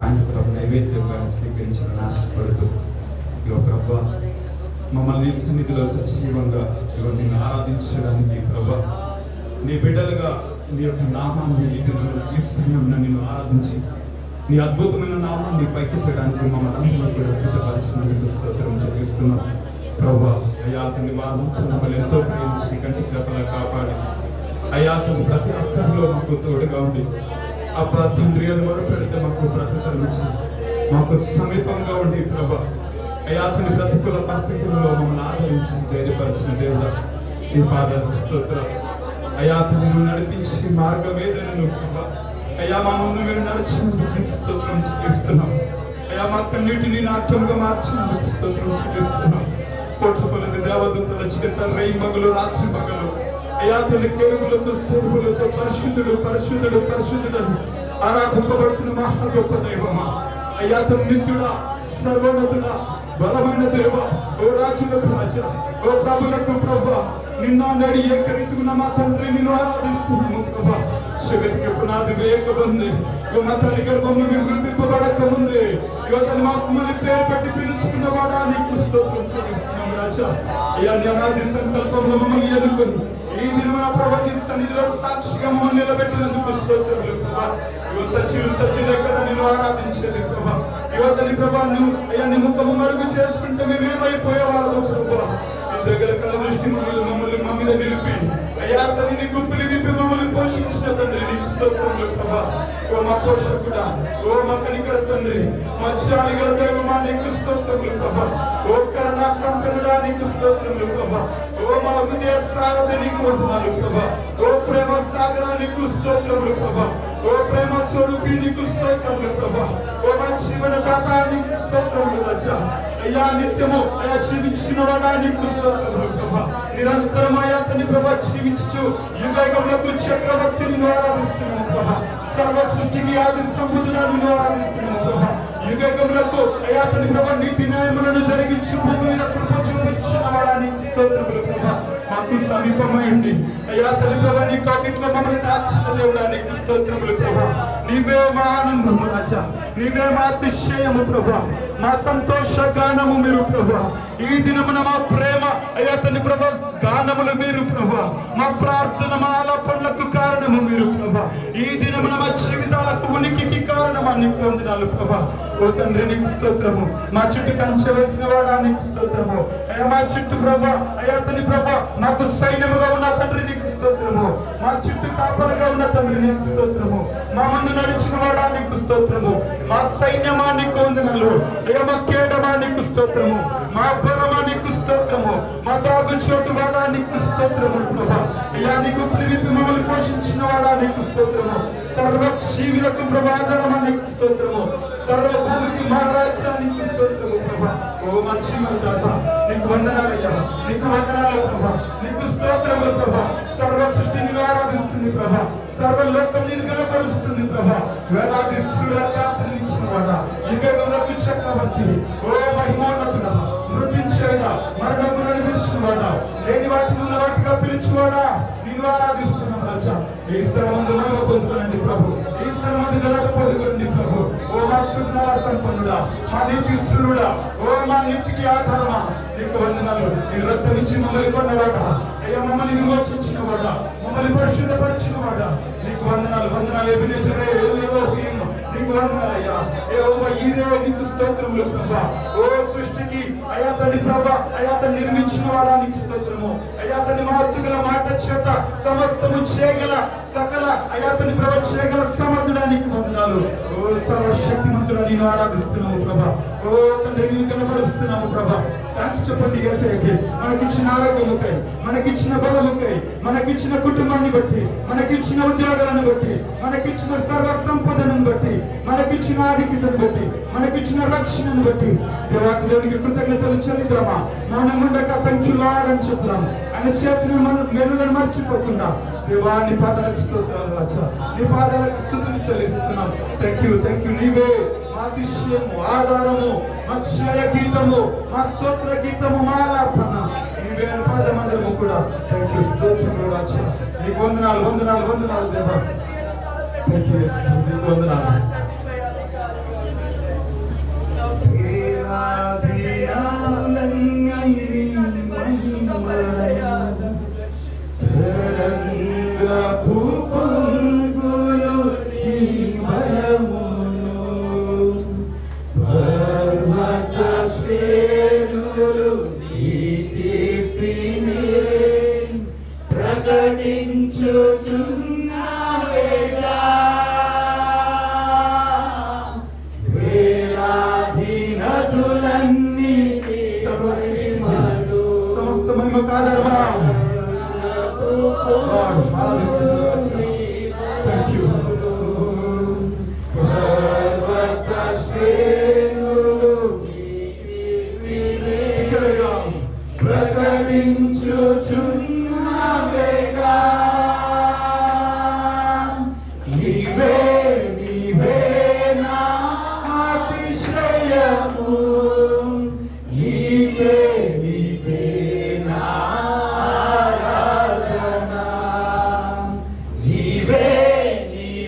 ఆయన ప్రభు నైవేద్యంగా స్వీకరించిన ఆశపడుతూ ఇగో ప్రభు మమ్మల్ని సన్నిధిలో సజీవంగా ఇగో నిన్ను ఆరాధించడానికి ప్రభు నీ బిడ్డలుగా నీ యొక్క నామాన్ని ఈ సమయంలో నిన్ను ఆరాధించి నీ అద్భుతమైన నామాన్ని పైకెత్తడానికి మమ్మల్ని అందరూ కూడా సిద్ధపరిచినందుకు స్తోత్రం చెల్లిస్తున్నాం ప్రభు. అయ్యా అతని వారంతా మమ్మల్ని ఎంతో ప్రేమించి కంటికి రెప్పలా కాపాడి అయ్యా అతని ప్రతి అక్కర్లో మాకు తోడుగా ఉండి అబ్బా తండ్రి అని మొరపెడితే మాకు ప్రతితరం ఇచ్చి మాకు సమీపంగా ఉండి ప్రభా అయ్యా అతని ప్రతికూల పరిస్థితుల్లో మమ్మల్ని ఆదరించి ధైర్యపరిచిన దేవుడా నీ పాదాలకు స్తోత్రం. అయ్యా అతని నువ్వు నడిపించి మార్గం ఏదైనా ప్రభా అయ్యా మా ముందు మీరు నడిచినందుకు నీకు స్తోత్రం చూపిస్తున్నాం. అయ్యా మా కన్నిటిని నాట్యంగా మార్చినందుకు స్తోత్రం చూపిస్తున్నాం. కోట్ల కొలది దేవదూతల చేత రేయి మగలు రాత్రి మగలు అయ్యా తల్లి కేరువులతో సేవలతో పరిశుద్ధుడు పరిశుద్ధుడు పరిశుద్ధుడు ఆరాధింపబడుతున్న మహా గొప్ప దైవమా. అయ్యా తను నిత్యుడా సర్వోన్నతుడా బలమైన దేవ ఓ రాజులకు రాజా ఓ ప్రభులకు ప్రభా నిన్న నడి ఏకరీతిగా మా తండ్రి నిన్ను ఆరాధిస్తున్నాము ప్రభా. జగత్కి పునాది వేయకముందే ఇగో మా తల్లి గర్భంలో మేము రూపింపబడక ముందే ఇగో తను మాకు మళ్ళీ పేరు పెట్టి పిలుచుకున్న వాడా నీకు స్తోత్రం చెల్లిస్తున్నాం రాజా. అయ్యా నీ అనాది సంకల్పంలో మమ్మల్ని ఎన్నుకొని ఈ దినమున ప్రభా నీ సన్నిధిలో సాక్షిగా మమ్మల్ని నిలబెట్టినందుకు స్తోత్రములు ప్రభా. ఇగో సచివులే కదా నిన్ను ఆరాధించేది ప్రభా. ఇగో తల్లి ప్రభా నువ్వు అయ్యా నీ ముఖము మరుగు చేసుకుంటే మేమేమైపోయేవారు ప్రభా. నీ దగ్గర కళ్ళ దృష్టి మమ్మల్ని మా మీద నిలిపి అయ్యా తల్లి నీ గుప్పిలి విప్పి మమ్మల్ని పోషించిన తండ్రి నీకు స్తోత్రములు ప్రభా. ఓ మా పోషకుడా ఓ మా కనికర తండ్రి మా జాలిగల దైవమా నీకు స్తోత్రములు ప్రభా. ఓ కరుణా సంపన్నుడా నీకు స్తోత్రములు ప్రభా. ఓ మా హృదయ సారథి నీకు వందనాలు ప్రభా. ఓ ప్రేమ సాగర నీకు స్తోత్రములు ప్రభా. ఓ ప్రేమ స్వరూపి నీకు స్తోత్రములు ప్రభా. ఓ మా జీవన దాత నీకు స్తోత్రములు రాజా. అయ్యా నిత్యము అయ్యా జీవించిన వాడా నీకు స్తోత్రములు ప్రభా. నిరంతరం అయ్యా తని ప్రభా జీవించు యుగయుగములకు చక్రవర్తి నిన్ను ఆరాధిస్తున్నాము ప్రభా. సర్వ సృష్టికి ఆది సంబుధుడా నిన్ను ఆరాధిస్తున్నాము ప్రభా. యుగయుగములకు అయ్యా తని ప్రభా నీతి న్యాయములను జరిగించి భూమి మీద కృప చూపించిన వాడా నీకు స్తోత్రములు ప్రభా. మాకు సమీపమైంది అయ్యా తల్లి ప్రభా నీ కాకిట్లో మమ్మల్ని దాచిన దేవుడా నీకు స్తోత్రములు ప్రభా. నీవే మా ఆనందము రాజా, నీవే మా అతిశయము ప్రభా, మా సంతోష గానము మీరు ప్రభా. ఈ దినమున మా ప్రేమ అయ్యా తల్లి ప్రభా గానములు మీరు ప్రభా. మా ప్రార్థన మా ఆలాపనలకు కారణము మీరు ప్రభా. ఈ దినమున మా జీవితాలకు ఉనికికి కారణమా నీకు వందనాలు ప్రభా. ఓ తండ్రి నీకు స్తోత్రము. మా చుట్టూ కంచె వేసిన వాడా నీకు స్తోత్రము. అయ్యా మా చుట్టూ ప్రభా అయ్యా తల్లి ప్రభా మాకు సైన్యముగా ఉన్న తండ్రి నీకు స్తోత్రము. మా చుట్టూ కాపలుగా ఉన్న తండ్రి నీకు స్తోత్రము. మా ముందు నడిచిన వాడా నీకు స్తోత్రము. మా సైన్యమా నీకు వందనాలు. అయ్యా మా కేడమా నీకు స్తోత్రము. మా బలమా నీకు స్తోత్రము. మా తాగు చోటు వాడా నీకు స్తోత్రము ప్రభా. అయ్యా నీకు పిలిపి మమ్మల్ని పోషించిన వాడా నీకు స్తోత్రము. సర్వ జీవులకు ప్రభాకరమా నీకు స్తోత్రము. సర్వ భూమికి మహారాజా నీకు స్తోత్రము ప్రభా. ఓ మా జీవన దాత నీకు వందనాలయ్యా, నీకు వందనాలు ప్రభా, నీకు స్తోత్రములు ప్రభా. సర్వ సృష్టిని ఆరాధిస్తుంది ప్రభా. సర్వ లోకం నిన్ను కనపరుస్తుంది ప్రభా. వేలాది సూర్యకాంతిని ఇచ్చిన వాడా, యుగములకు చక్రవర్తి, ఓ మహిమోన్నతుడా, మృతించేడా, మరణమును నిలిచిన వాడా, లేని వాటిని ఉన్న వాటిగా పిలిచేవాడా నిన్ను ఆరాధిస్తున్నాం రాజా. ఈ స్థలమందు మహిమ పొందుకోనండి ప్రభు. ఈ స్థలమందు ఘనత పొందుకోనండి ప్రభు. ఓ మా సుజ్ఞాన సంపన్నుడా, మా నీతి సూర్యుడా, ఓ మా నీతికి ఆధారమా నీకు వందనాలు. నీ రక్తం ఇచ్చి మమ్మల్ని కొన్నవాడా, అయ్యా మమ్మల్ని విమోచించిన వాడా, మమ్మల్ని పరిశుద్ధపరిచిన వాడా నీకు వందనాలు. వందనాలు ఎబినేజరే ఎలోహీం నీకు వందనాలయ్యా. యెహోవా ఈరే నీకు స్తోత్రములు ప్రభా. ఓ సృష్టికి అయ్యా తండ్రి ప్రభా అయ్యా తను నిర్మించిన వాడా నీకు స్తోత్రము. అయ్యా తని మార్తుగల మాట చేత సమస్తము చేయగల సకల అయ్యా తని ప్రభా చేయగల సమర్థుడా నీకు వందనాలు. ఓ సర్వశక్తిమంతుడా నిన్ను ఆరాధిస్తున్నాము ప్రభా. ఓ తండ్రి నిన్ను కనపరుస్తున్నాము ప్రభా. థాంక్స్ చెప్పండి యేసయ్యకి. మనకిచ్చిన ఆరోగ్యముకై, మనకిచ్చిన బలముకై, మనకిచ్చిన కుటుంబాన్ని బట్టి, మనకిచ్చిన ఉద్యోగాలను బట్టి, మనకిచ్చిన సర్వ సంపదను బట్టి, మనకిచ్చిన ఆధిక్యతను బట్టి, మనకిచ్చిన రక్షణను బట్టి దేవాకి దేవునికి కృతజ్ఞతలు చెల్లిద్దామా. మౌనముండక థాంక్ యూ లార్డ్ అని చెప్తాం. ఆయన చేసిన మన మేలులను మర్చిపోకుండా దేవా నీ పాదాలకు స్తోత్రాలు రాజా, నీ పాదాలకు స్తుతులు చెల్లిస్తున్నాం. థాంక్ యూ నీవే మా అతిశయము, ఆధారము, మా క్షయ గీతము, మా స్తోత్ర గీతము, మా ఆలాపన నీవే పాదమందరము కూడా. థాంక్ యూ స్తోత్రములు రాజా. నీకు వందనాలు వందనాలు వందనాలు దేవా. థాంక్ యూ యేసు, నీకు వందనాలు. వేలాది రావులన్నీ మహిమలు తరంగపు పొంగులు నీ బలములు పర్వత శ్రేణులు నీ కీర్తిని ప్రకటించుచున్నావేగా వేలాది నదులన్నీ సమస్త మహిమ కాదర్మా God, ఆరాధిస్తున్నాను. Thank you. పర్వత శ్రేణులు బిగ్గరగా ప్రకటించుచున్నావేగా నీవే నీవే నా అతిశయము నీవే నీవే నా ఆరాధన నీవే నీవే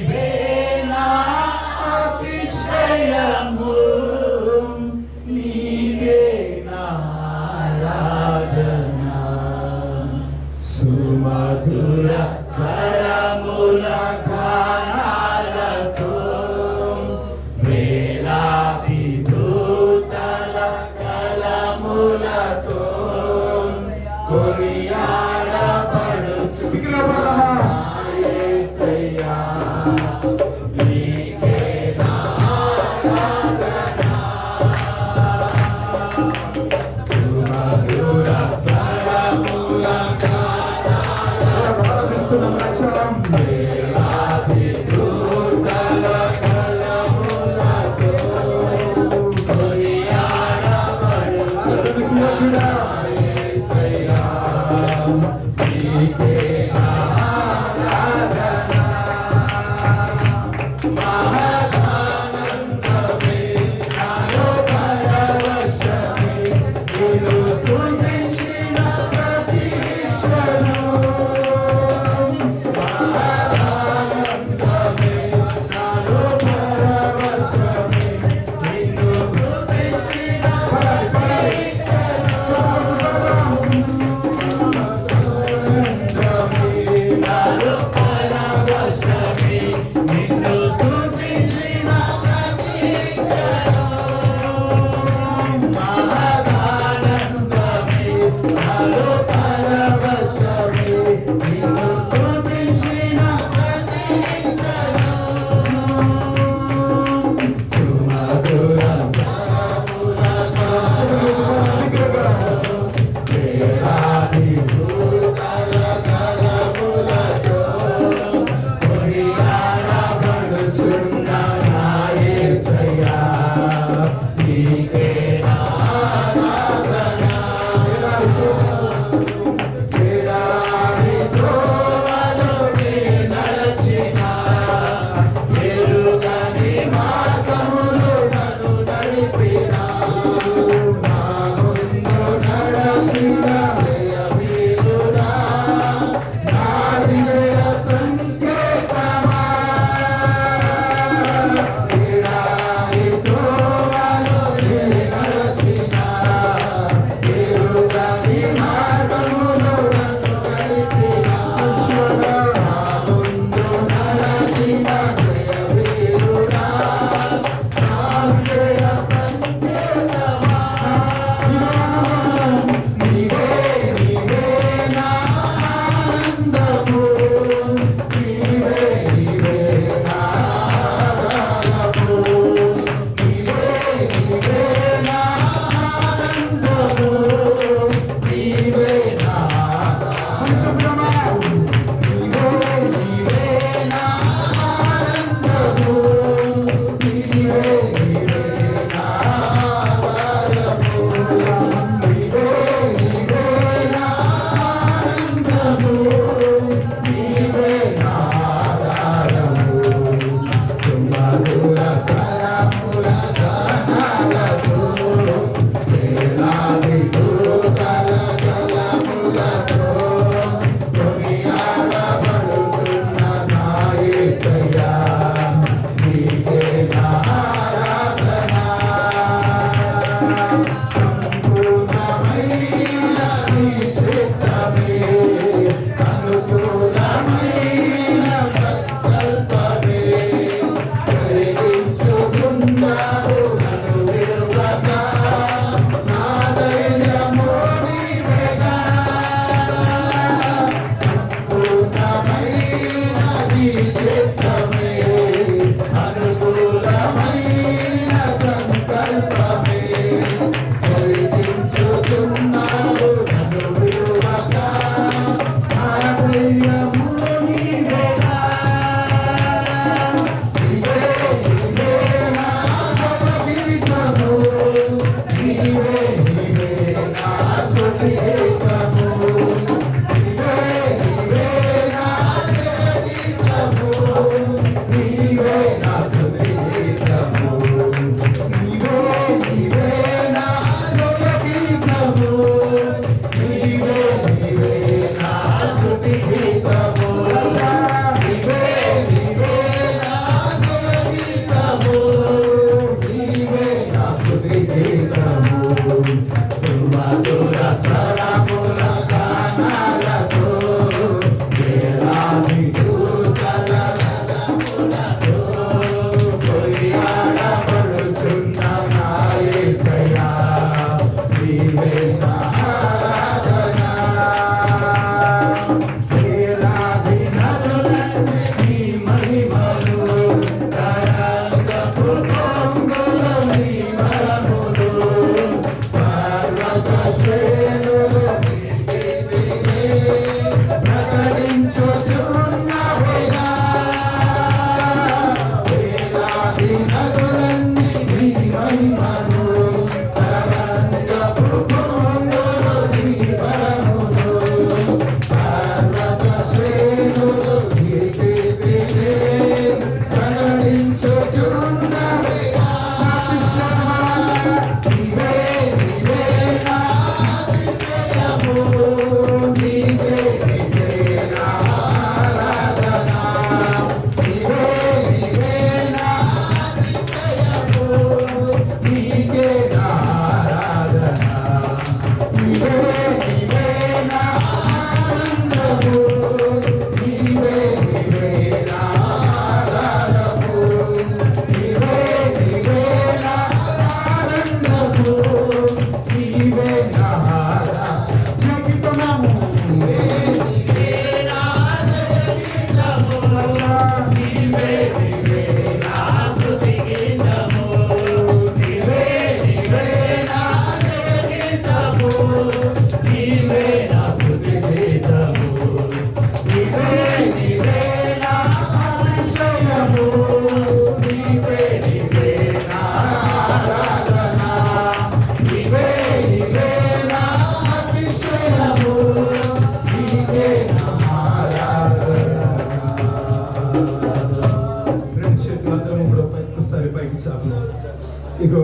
ఇగో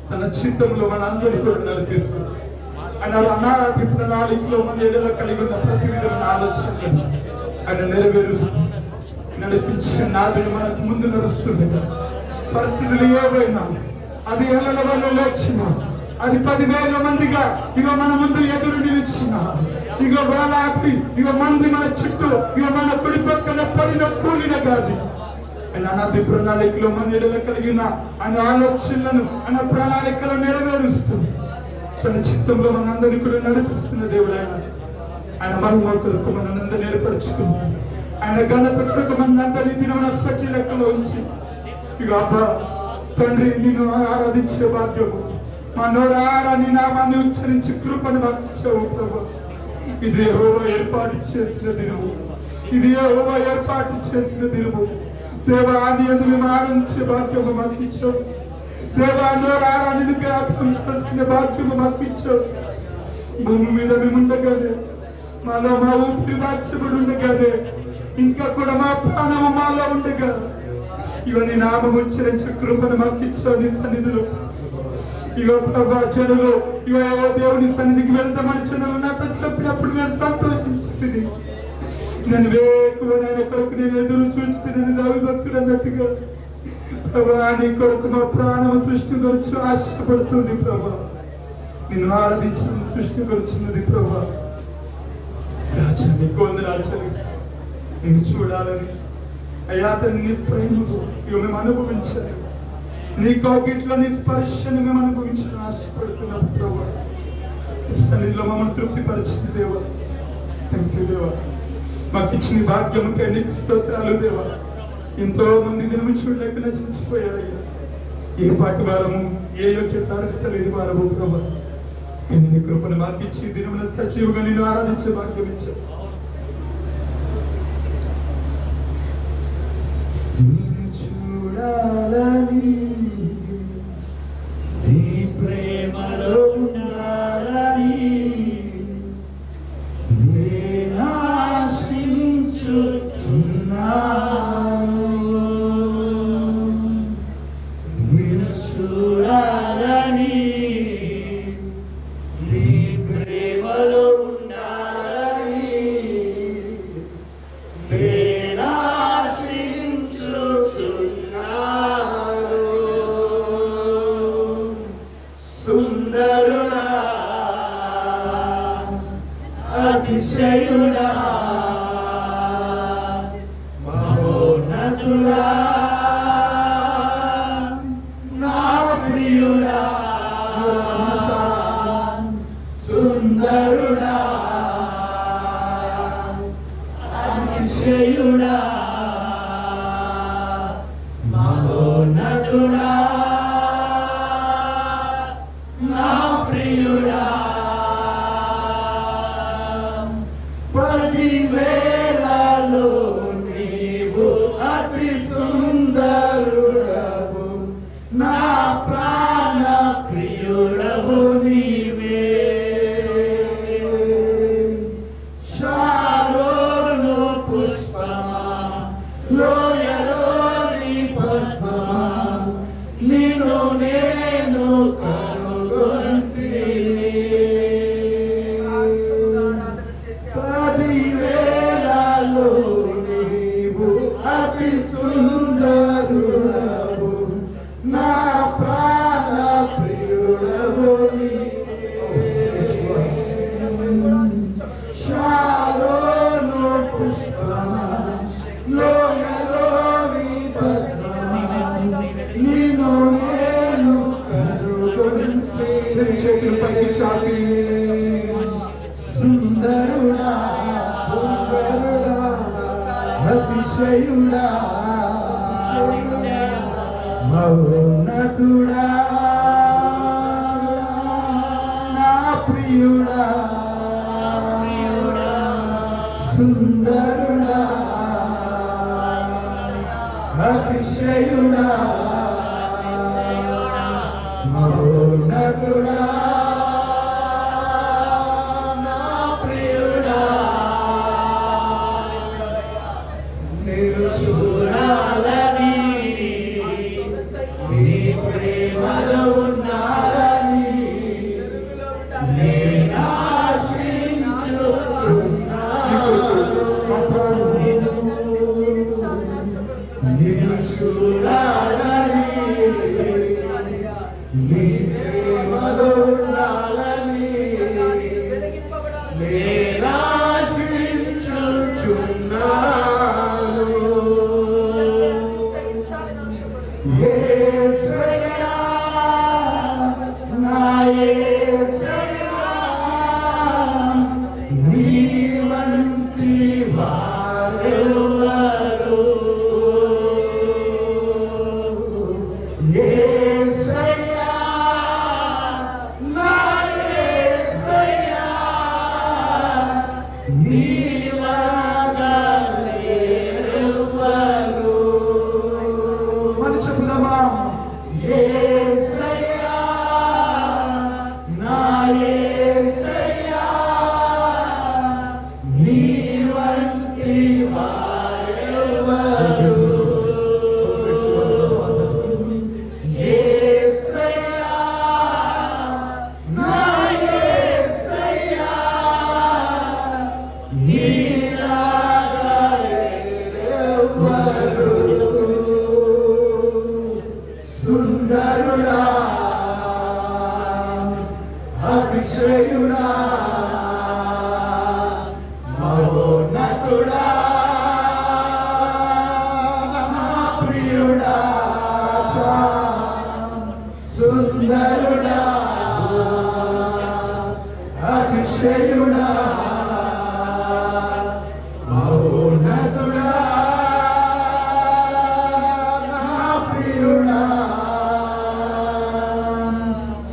తన చిత్తంలో మన అందరినీ కూడా నడిపిస్తుంది. ఆయన అనాది ప్రణాళికలో మన ఎడల కలిగి ఉన్న ప్రతి విధమైన ఆలోచనలను ఆయన నెరవేరుస్తూ నడిపించే నాదుడు మనకు ముందు నడుస్తుండగా పరిస్థితులు ఏవైనా అది ఏళ్ళ వల్ల లేచిన అది 10,000 మందిగా ఇక మన ముందు ఎదురు నిలిచిన ఇక వేలాది ఇక మంది మన చుట్టూ ఇక మన కుడి పక్కన పడిన కూలిన కాదు ఆయన అనాది ప్రణాళికలో మన ఎడల కలిగిన ఆయన ఆలోచనలను ఆయన ప్రణాళికలు నెరవేరుస్తూ తన చిత్తంలో మనందరినీ కూడా నడిపిస్తున్న దేవుడు ఆయన మహిమ కొరకు మనందరినీ ఏర్పరచుకుని ఆయన ఘనత కొరకు మనందరినీ దినమున సచి లెక్కలో ఉంచి ఇక అబ్బా తండ్రి నిన్ను ఆరాధించే భాగ్యము మా నోరారా నీ నామాన్ని ఉచ్చరించి కృపను మాకిచ్చావు ప్రభు. ఇది యెహోవా ఏర్పాటు చేసిన దినము, ఇది యెహోవా ఏర్పాటు చేసిన దినము. దేవా నీ యందు మేము ఆరాధించే భాగ్యము మాకు ఇచ్చావు. దేవా నోరారా నిన్ను జ్ఞాపకం చేసుకునే భాగ్యము మాకు ఇచ్చావు. భూమి మీద మేము ఉండగానే మాలో మా ఊపిరి దాచబడి ఉండగానే ఇంకా కూడా మా ప్రాణము మాలో ఉండగా ఇక నీ నామం ఉచ్చరించే కృపను మాకు ఇచ్చావు. నీ సన్నిధిలో ఇక ప్రభా జనులు ఇక దేవుని సన్నిధికి వెళ్తామని జనులు నాతో చెప్పినప్పుడు నేను సంతోషించుతుంది. నేను వేకువనైన కొరకు నేను ఎదురు చూచుతుంది. నేను దైవభక్తుడు అన్నట్టుగా ప్రభా నీ కొరకు మా ప్రాణము దృష్టి గురించి ఆశపడుతుంది. ప్రభా నిన్ను ఆరాధించిన దృష్టి గురించినది. ప్రభా రాజా నీకు వందనాలు చెల్లిస్తాను. నిన్ను చూడాలని అయ్యా నీ ప్రేమతో ఇక మేము అనుభవించాలి. నీ కౌగిట్లో నీ స్పర్శను మేము అనుభవించాలని ఆశపడుతున్నాం. ప్రభా సన్నిధిలో మమ్మల్ని తృప్తిపరిచింది దేవా. థ్యాంక్ యూ దేవా. మాకు ఇచ్చిన భాగ్యముకే నీకు స్తోత్రాలు దేవా. ఎంతో మంది దినము చూడలేక నశించిపోయారయ్యా. ఏ పాటి వారము ఏ యోగ్యత అర్హత లేని వారము ప్రభా. నీ కృపను మాకు ఇచ్చి దినమున సజీవుగా నిన్ను ఆరాధించే భాగ్యం ఇచ్చావు. నిన్ను చూడాలని నీ ప్రేమలో ఉండాలని నేను ఆశించుచున్నాను. నిన్ను చూడాలని నీ ప్రేమలో ఉండాలని నేను ఆశించుచున్నాను. సుందరుడా అతిశయుడా మహోన్నతుడా నా ప్రియుడా సుందరుడా అతిశయుడా మహోన్నతుడా నా ప్రియుడా 10,000లో నీవు అతి సుందరుడవు. నా ప్రాణ ప్రియుడవు నీవే. శారోను పుష్పమా లోయలోని పద్మమా నిన్ను నేను కనుగొంటిని. 10,000లో నీవు అతి సుందరుడవు. నా ప్రాణ ప్రియుడవు శారోను పుష్పమా లోయలోని పద్మమా నిన్ను నేను కనుగొంటిని. చేతులు పైకి చాపి సుందరుడా సుందరుడా అతిశయుడా మౌనతుడా నా ప్రియుడా సుందరుడా అతిశయుడా మౌనతుడా నా ప్రియుడా. నిన్ను చూడాలని నీ ప్రేమలో ఉన్నారని నేను ఆశించుచున్నాను. నిన్ను చూడాలని నీ ప్రేమలో ఉండాలని నేను ఆశించుచున్నాను. యేసయ్యా నా యేసయ్యా నీ వంటి వారెవరు? యేసయ్యా నా యేసయ్యా నీలాగా లేరెవ్వరు. మనం చెప్పుదామా? యేసయ్యా నా యేసయ్యా నీ వంటి వారెవరు? యేసయ్యా నా యేసయ్యా నీలాగా లేరెవ్వరు. సుందరుడా అతిశయుడా మహోన్నతుడా నా ప్రియుడా సుందరుడా అతిశయుడా మహోన్నతుడా నా ప్రియుడా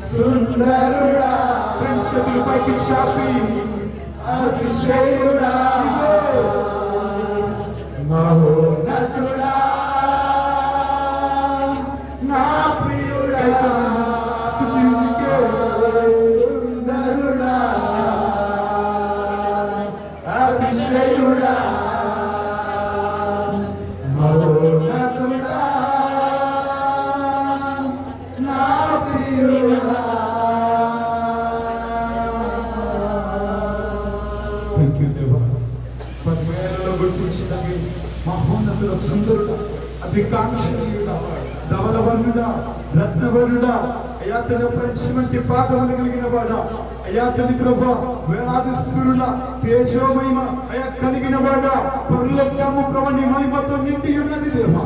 సుందరుడా. రెండు చేతులు పైకి చాపి అతిశయుడా మహోన్నతుడా నా ప్రియుడా సుందరుడా అతిశయుడా మహోన్నతుడా నా ప్రియుడా. థ్యాంక్ యూ దేవా. 10,000లో గుర్తించడానికి మహోన్నతుల సుందరుడా అభికాంక్షణీయుడా ధవలవర్ణుడా రత్నవర్ణుడా అయ్యా తన ప్రపంచమంటి పాదములు కలిగిన వాడా అయ్యా తల్లి ప్రభా వేలాది సూర్యుల తేజోమహిమ అయ్యా కలిగిన వాడా పరలోకము ప్రభు నీ మహిమతో నిండి ఉన్నది దేవా.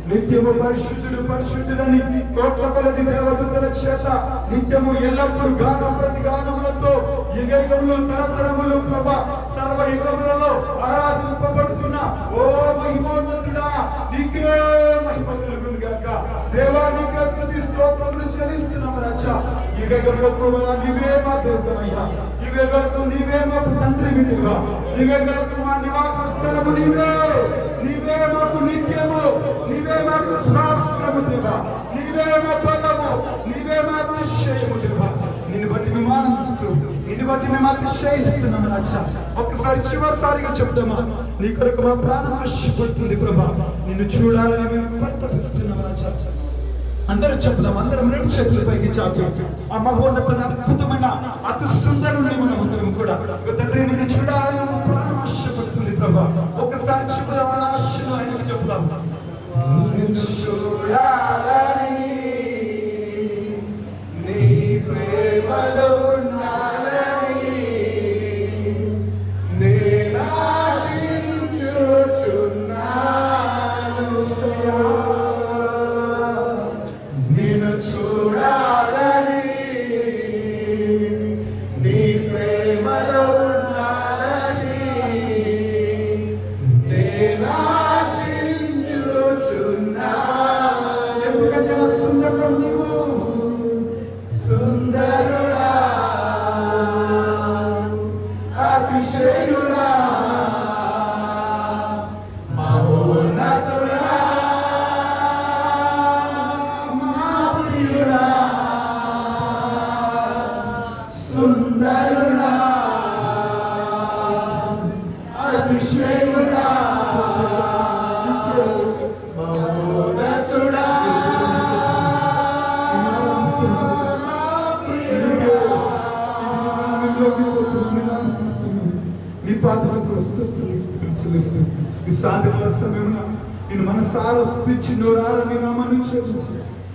నిత్యము పరిశుద్ధుడు పరిశుద్ధుడని కోట్ల కొలది దేవదూతల చేత నిత్యము ఎల్లప్పుడూ గాన ప్రతిగానములతో యుగయుగములు తరతరములు ప్రభా సర్వయుగములలో ఆరాధింపబడుతున్న ఓ మహిమోన్నతుడా నీకే మహిమ కలుగును గాక. దేవా నీకే స్తుతి స్తోత్రములు చెల్లిస్తున్నాము రాజా. యుగయుగములకు ప్రభా నీవే మా దేవుడయ్యా. యుగయుగములకు నీవే మా తండ్రివి దేవా. యుగయుగములకు మా నివాస స్థలము నీవే. నీవే మాకు నిత్యము, నీవే మాకు శాస్త్రము దేవా. నీవే మా బలము, నీవే మా అతిశయము దేవా. నిన్ను బట్టి మేము ఆనందిస్తూ నిన్ను బట్టి మేము అతిశయిస్తున్నాము రాజా. ఒక్కసారి చివరిసారిగా చెప్తామా? నీ కొరకు మా ప్రాణం ఆశపడుతుంది ప్రభా. నిన్ను చూడాలని మేము పరితపిస్తున్నాము రాజా. అందరూ చెప్తాం. అందరం రెండు చేతుల పైకి చాపి ఆ మహోన్నతుని అద్భుతమైన అతి సుందరుని మనం అందరం కూడా తండ్రి నిన్ను చూడాలని మా ప్రాణం ఆశపడుతుంది ప్రభా. ఒక్కసారి చెప్దాం. అలా ఆశలు ఆయనకు చెప్తాం. నిన్ను చూడాలని నీ ప్రేమలో ఉండాలని నేను ఆశించుచున్నాను. నిన్ను చూడాలని నీ ప్రేమలో ఉండాలని నేను ఆశించుచున్నాను. ఎందుకంటే నా సుందరుడు నీవు సుందరుడా అతిశయుడా మహోన్నతుడా మా ప్రియుడా నీ పాదలకు స్తుతులు చెల్లిస్తూ ఈ సాధన సమయంలో నేను మనసారా స్తుతించి నోరారా నీ నామాన్ని ఉచ్చరించి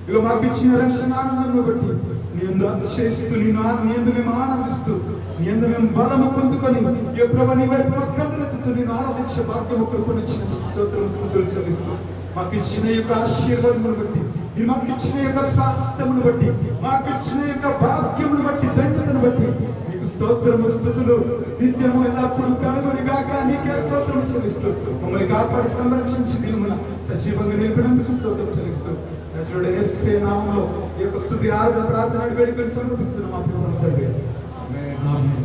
ఇక మాకు ఇచ్చిన రక్షణ ఆనందం బట్టి నీ యందు అతిశయిస్తూ నీ యందు మేము ఆనందిస్తూ నీ యందు మేము బలము పొందుకొని ఏ ప్రభు నీ వైపు మా కన్నులెత్తుతూ నేను ఆరాధించే భాగ్యము కృపనిచ్చిన స్తోత్రం స్తుతులు చెల్లిస్తూ మాకు ఇచ్చిన యొక్క ఆశీర్వాదమును బట్టి నీ మాకు ఇచ్చిన యొక్క స్వాస్థ్యమును బట్టి మాకు ఇచ్చిన యొక్క భాగ్యమును బట్టి ధన్యతను బట్టి నీకు స్తోత్రము స్తుతులు నిత్యము ఎల్లప్పుడు కలుగుని గాక నీకే స్తోత్రం చెల్లిస్తూ మమ్మల్ని కాపాడి సంరక్షించి దీనిని సజీవంగా నిలిపినందుకు స్తోత్రం చెల్లిస్తూ నజరుడైన యేసు నామములో ఈ యొక్క స్తుతి ఆరాధన ప్రార్థన వేడుకొని సమర్పిస్తున్నాం మా ప్రభువు తండ్రి ఆమేన్. ఆమేన్.